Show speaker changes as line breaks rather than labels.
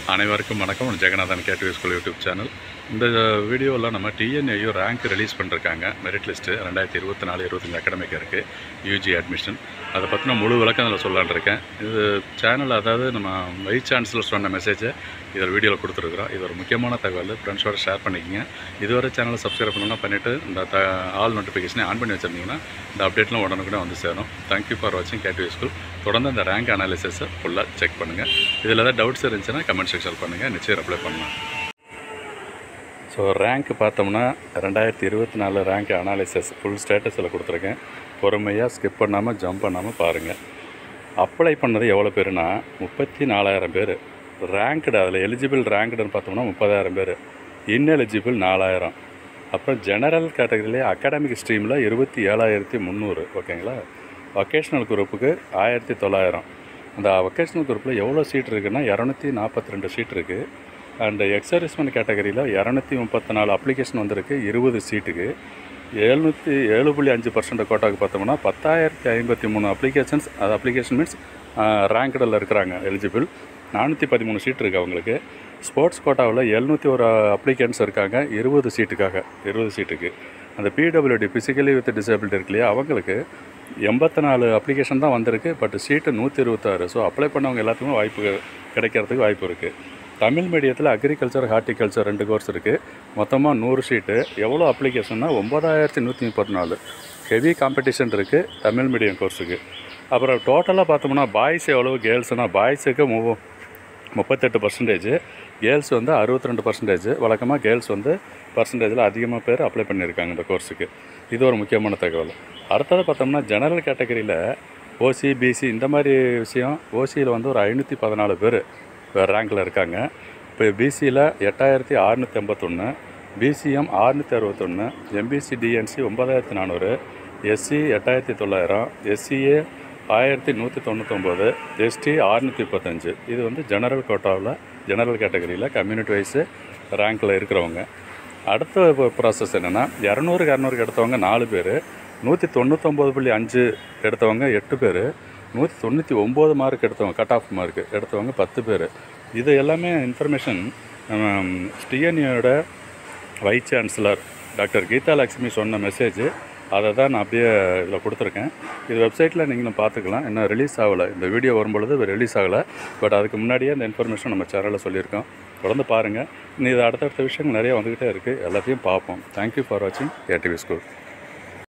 அனைவருக்கும் வணக்கம். Jaganathan gateway school YouTube channel. இந்த வீடியோவில் நம்ம டிஎன்ஏயு ரேங்க் ரிலீஸ் பண்ணிருக்காங்க. மெரிட் லிஸ்ட்டு 2024-25 அகாடமிக் இருக்குது, யூஜி அட்மிஷன். அதை பற்றின முழு விளக்கம் அதில் சொல்லலான்னு இருக்கேன். இது சேனல், அதாவது நம்ம வைஸ் சான்சலர் சொன்ன மெசேஜை இதில் வீடியோவில் கொடுத்துருக்குறோம். இது ஒரு முக்கியமான தகவல், ஃப்ரெண்ட்ஸோட ஷேர் பண்ணிக்கிங்க. இதுவரை சேனலை சப்ஸ்கிரைப் பண்ணணும்னா பண்ணிவிட்டு இந்த ஆல் நோட்டிஃபிகேஷனை ஆன் பண்ணி வச்சுருந்தீங்கன்னா இந்த அப்டேட்லாம் உடனுக்குடன் வந்து சேரும். தேங்க்யூ ஃபார் வாட்சிங் கேட்வே ஸ்கூல். தொடர்ந்து அந்த ரேங்க் அனாலிசிஸை ஃபுல்லாக செக் பண்ணுங்கள். இதில் ஏதாவது டவுட்ஸ் இருந்துச்சுன்னா கமெண்ட் செக்ஷன் பண்ணுங்கள், நிச்சயம் அப்ளை பண்ணலாம். ஸோ ரேங்க் பார்த்தோம்னா 2024 ரேங்க் அனாலிசிஸ் ஃபுல் ஸ்டேட்டஸில் கொடுத்துருக்கேன். பொறுமையாக ஸ்கிப் பண்ணாமல் ஜம்ப் பண்ணாமல் பாருங்கள். அப்ளை பண்ணது எவ்வளோ பேருனா 34,000 பேர். ரேங்க்டு, அதில் எலிஜிபிள் ரேங்க்டுன்னு பார்த்தோம்னா 30,000 பேர். இன்எலிஜிபிள் 4,000. அப்புறம் ஜெனரல் கேட்டகரியிலே அகாடமிக் ஸ்ட்ரீமில் 27,300. ஓகேங்களா. வொக்கேஷ்னல் குரூப்புக்கு 1,900. அந்த வொக்கேஷ்னல் குரூப்பில் எவ்வளோ சீட் இருக்குதுன்னா 242 சீட் இருக்குது. அண்ட் எக்ஸர்விஸ்மெண்ட் கேட்டகரியில் 234 அப்ளிகேஷன் வந்திருக்கு 20 சீட்டுக்கு. 7.5% கோட்டாவுக்கு பார்த்தோம்னா 10,053 அப்ளிகேஷன்ஸ். அது அப்ளிகேஷன் மீன்ஸ் ரேங்க்டில் இருக்கிறாங்க, எலிஜிபிள். 413 சீட் இருக்குது அவங்களுக்கு. ஸ்போர்ட்ஸ் கோட்டாவில் 701 அப்ளிகேன்ஸ் இருக்காங்க 20 சீட்டுக்கு. அந்த பிடபிள்யூடி ஃபிசிக்கலி வித் டிசபிலிட்டி இருக்கு இல்லையா, அவங்களுக்கு 84 அப்ளிகேஷன் தான் வந்திருக்கு. But seat 126. ஸோ அப்ளை பண்ணவங்க எல்லாத்துக்குமே வாய்ப்பு கிடைக்கிறதுக்கு வாய்ப்பு இருக்குது. தமிழ் மீடியத்தில் அக்ரிகல்ச்சர், ஹார்டிகல்ச்சர் 2 கோர்ஸ் இருக்குது. மொத்தமாக 100 சீட்டு. எவ்வளோ அப்ளிகேஷன்னா 9,134. ஹெவி காம்படிஷன் இருக்குது தமிழ் மீடியம் கோர்ஸுக்கு. அப்புறம் டோட்டலாக பார்த்தோம்னா பாய்ஸ் எவ்வளோ, கேர்ள்ஸ்னால் பாய்ஸுக்கு 38%, கேர்ள்ஸ் வந்து 62%. வழக்கமாக கேர்ள்ஸ் வந்து பர்சன்டேஜில் அதிகமாக பேர் அப்ளை பண்ணியிருக்காங்க இந்த கோர்ஸுக்கு. இது ஒரு முக்கியமான தகவல். அடுத்தது பார்த்தோம்னா ஜெனரல் கேட்டகரியில் ஓசி, பிசி இந்த மாதிரி விஷயம். ஓசியில் வந்து ஒரு 514 பேர் ரேங்கில் இருக்காங்க. இப்போ பிசியில் 8,681, BCM 661, MBC DNC 9,400, SC 8,900, SCA 1,199, ST 635. இது வந்து ஜெனரல் கோட்டாவில், ஜெனரல் கேட்டகரியில் கம்யூனிட்டி வைஸு ரேங்கில் இருக்கிறவங்க. அடுத்த ப்ராசஸ் என்னென்னா 200 எடுத்தவங்க 4 பேர், 199.5 எடுத்தவங்க 8 பேர், 199 மார்க் எடுத்தவங்க, கட் ஆஃப் மார்க் எடுத்தவங்க 10 பேர். இது எல்லாமே இன்ஃபர்மேஷன் டிஎன்ஏயோட vice chancellor doctor Geetha Lakshmi சொன்ன மெசேஜ். அதை தான் நான் அப்படியே இதில் கொடுத்துருக்கேன். இது வெப்சைட்டில் நீங்களும் பார்த்துக்கலாம். இன்னும் ரிலீஸ் ஆகலை, இந்த வீடியோ வரும்பொழுது ரிலீஸ் ஆகலை. பட் அதுக்கு முன்னாடியே இந்த இன்ஃபர்மேஷன் நம்ம சேனலில் சொல்லியிருக்கோம். தொடர்ந்து பாருங்கள். இது அடுத்தடுத்த விஷயங்கள் நிறைய வந்துக்கிட்டே இருக்குது. எல்லாத்தையும் பார்ப்போம். தேங்க்யூ ஃபார் வாட்சிங் கேடிவி ஸ்கூல்.